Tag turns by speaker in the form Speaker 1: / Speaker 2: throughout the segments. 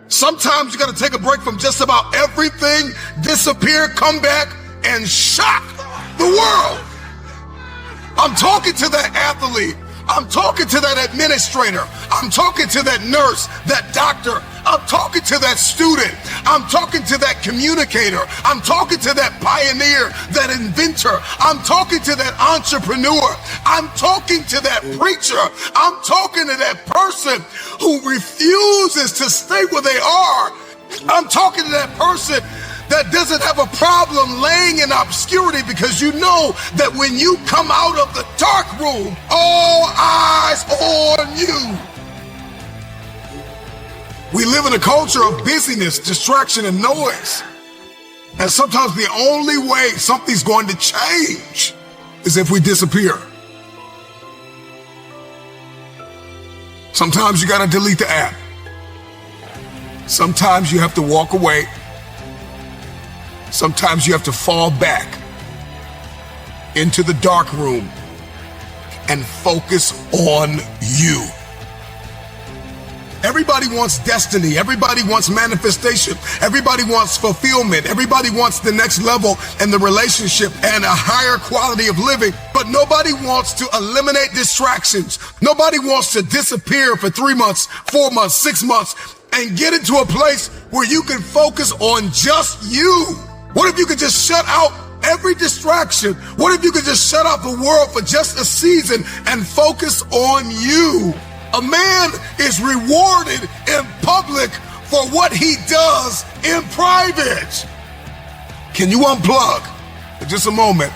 Speaker 1: Sometimes you got to take a break from just about everything, disappear, come back, and shock the world. I'm talking to that athlete. I'm talking to that administrator. I'm talking to that nurse, that doctor. I'm talking to that student. I'm talking to that communicator. I'm talking to that pioneer, that inventor. I'm talking to that entrepreneur. I'm talking to that preacher. I'm talking to that person who refuses to stay where they are. I'm talking to that person that doesn't have a problem laying in obscurity, because you know that when you come out of the dark room, all eyes on you. We live in a culture of busyness, distraction, and noise. And sometimes the only way something's going to change is if we disappear. Sometimes you got to delete the app. Sometimes you have to walk away. Sometimes you have to fall back into the dark room and focus on you. Everybody wants destiny. Everybody wants manifestation. Everybody wants fulfillment. Everybody wants the next level in the relationship and a higher quality of living. But nobody wants to eliminate distractions. Nobody wants to disappear for 3 months, 4 months, 6 months, and get into a place where you can focus on just you. What if you could just shut out every distraction? What if you could just shut out the world for just a season and focus on you? A man is rewarded in public for what he does in private. Can you unplug for just a moment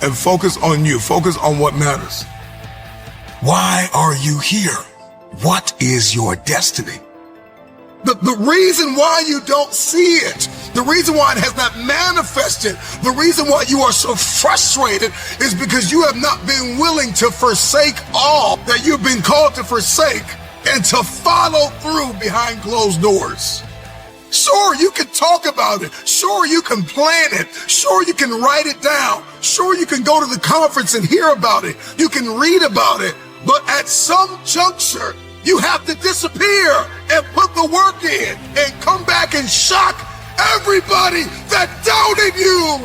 Speaker 1: and focus on you? Focus on what matters. Why are you here? What is your destiny? The reason why you don't see it, the reason why it has not manifested, the reason why you are so frustrated is because you have not been willing to forsake all that you've been called to forsake and to follow through behind closed doors. Sure, you can talk about it. Sure, you can plan it. Sure, you can write it down. Sure, you can go to the conference and hear about it. You can read about it. But at some juncture, you have to disappear and put the work in and come back and shock everybody that doubted you.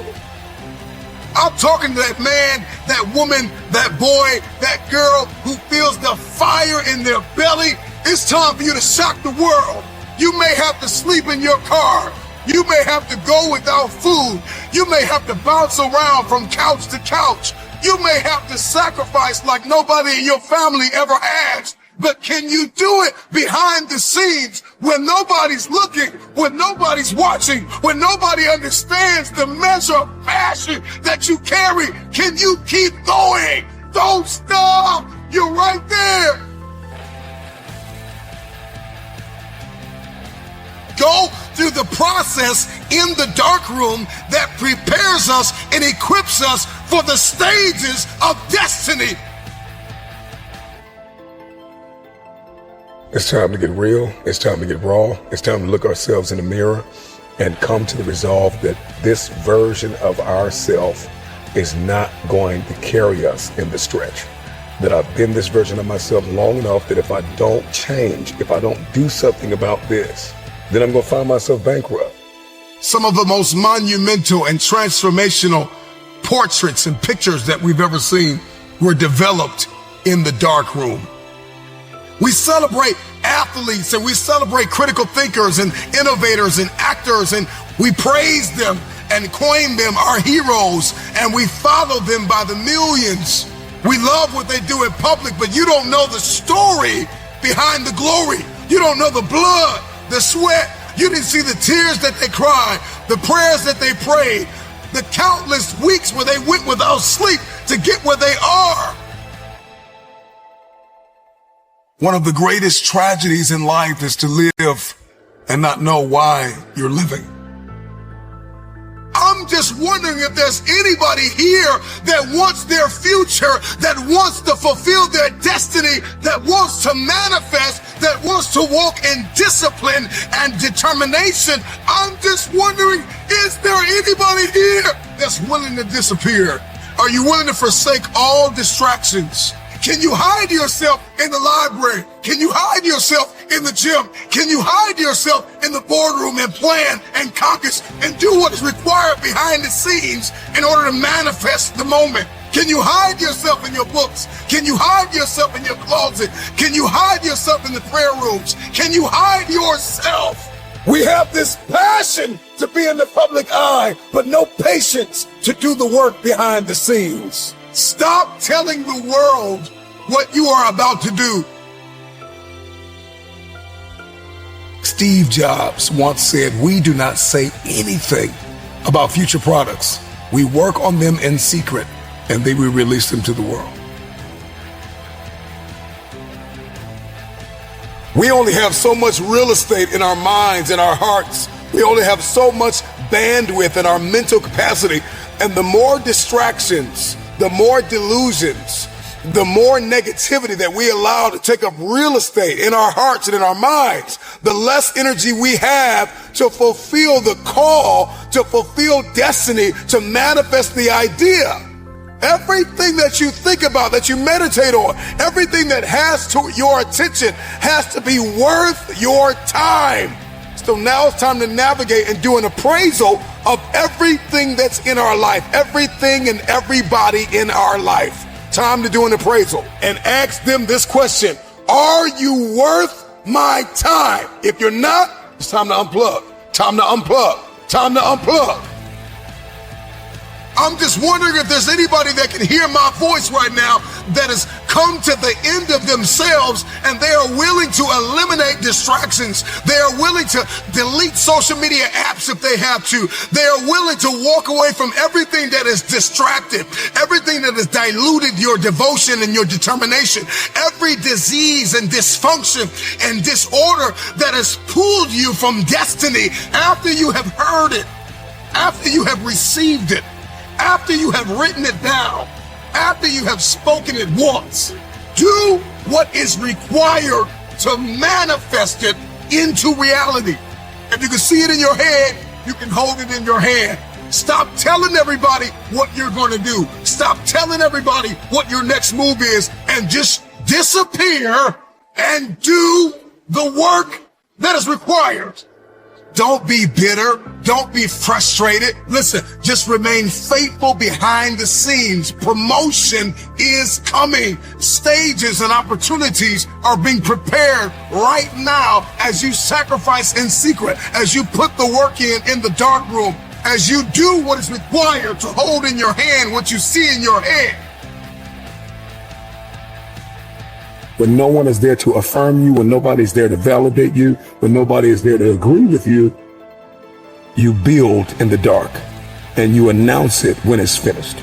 Speaker 1: I'm talking to that man, that woman, that boy, that girl who feels the fire in their belly. It's time for you to shock the world. You may have to sleep in your car. You may have to go without food. You may have to bounce around from couch to couch. You may have to sacrifice like nobody in your family ever has. But can you do it behind the scenes when nobody's looking, when nobody's watching, when nobody understands the measure of passion that you carry? Can you keep going? Don't stop. You're right there. Go through the process in the dark room that prepares us and equips us for the stages of destiny.
Speaker 2: It's time to get real. It's time to get raw. It's time to look ourselves in the mirror and come to the resolve that this version of ourself is not going to carry us in the stretch. That I've been this version of myself long enough that if I don't change, if I don't do something about this, then I'm going to find myself bankrupt.
Speaker 1: Some of the most monumental and transformational portraits and pictures that we've ever seen were developed in the dark room. We celebrate athletes and we celebrate critical thinkers and innovators and actors, and we praise them and coin them our heroes, and we follow them by the millions. We love what they do in public, but you don't know the story behind the glory. You don't know the blood, the sweat. You didn't see the tears that they cried, the prayers that they prayed, the countless weeks where they went without sleep to get where they are. One of the greatest tragedies in life is to live and not know why you're living. I'm just wondering if there's anybody here that wants their future, that wants to fulfill their destiny, that wants to manifest, that wants to walk in discipline and determination. I'm just wondering, is there anybody here that's willing to disappear? Are you willing to forsake all distractions Can you hide yourself in the library? Can you hide yourself in the gym? Can you hide yourself in the boardroom and plan and caucus and do what is required behind the scenes in order to manifest the moment? Can you hide yourself in your books? Can you hide yourself in your closet? Can you hide yourself in the prayer rooms? Can you hide yourself?
Speaker 2: We have this passion to be in the public eye, but no patience to do the work behind the scenes.
Speaker 1: Stop telling the world what you are about to do. Steve Jobs once said, "We do not say anything about future products. We work on them in secret, and then we release them to the world." We only have so much real estate in our minds and our hearts. We only have so much bandwidth in our mental capacity. And the more distractions, the more delusions, the more negativity that we allow to take up real estate in our hearts and in our minds, the less energy we have to fulfill the call, to fulfill destiny, to manifest the idea. Everything that you think about, that you meditate on, everything that has to your attention has to be worth your time. So now it's time to navigate and do an appraisal of everything that's in our life, everything and everybody in our life. Time to do an appraisal and ask them this question: are you worth my time? If you're not, it's time to unplug. Time to unplug. Time to unplug. I'm just wondering if there's anybody that can hear my voice right now that has come to the end of themselves and they are willing to eliminate distractions. They are willing to delete social media apps if they have to. They are willing to walk away from everything that is distracted, everything that has diluted your devotion and your determination, every disease and dysfunction and disorder that has pulled you from destiny after you have heard it, after you have received it, after you have written it down, after you have spoken it once. Do what is required to manifest it into reality. If you can see it in your head, you can hold it in your hand. Stop telling everybody what you're going to do. Stop telling everybody what your next move is, and just disappear and do the work that is required. Don't be bitter. Don't be frustrated. Listen, just remain faithful behind the scenes. Promotion is coming. Stages and opportunities are being prepared right now as you sacrifice in secret, as you put the work in the dark room, as you do what is required to hold in your hand what you see in your head.
Speaker 2: When no one is there to affirm you, when nobody's there to validate you, when nobody is there to agree with you, you build in the dark and you announce it when it's finished.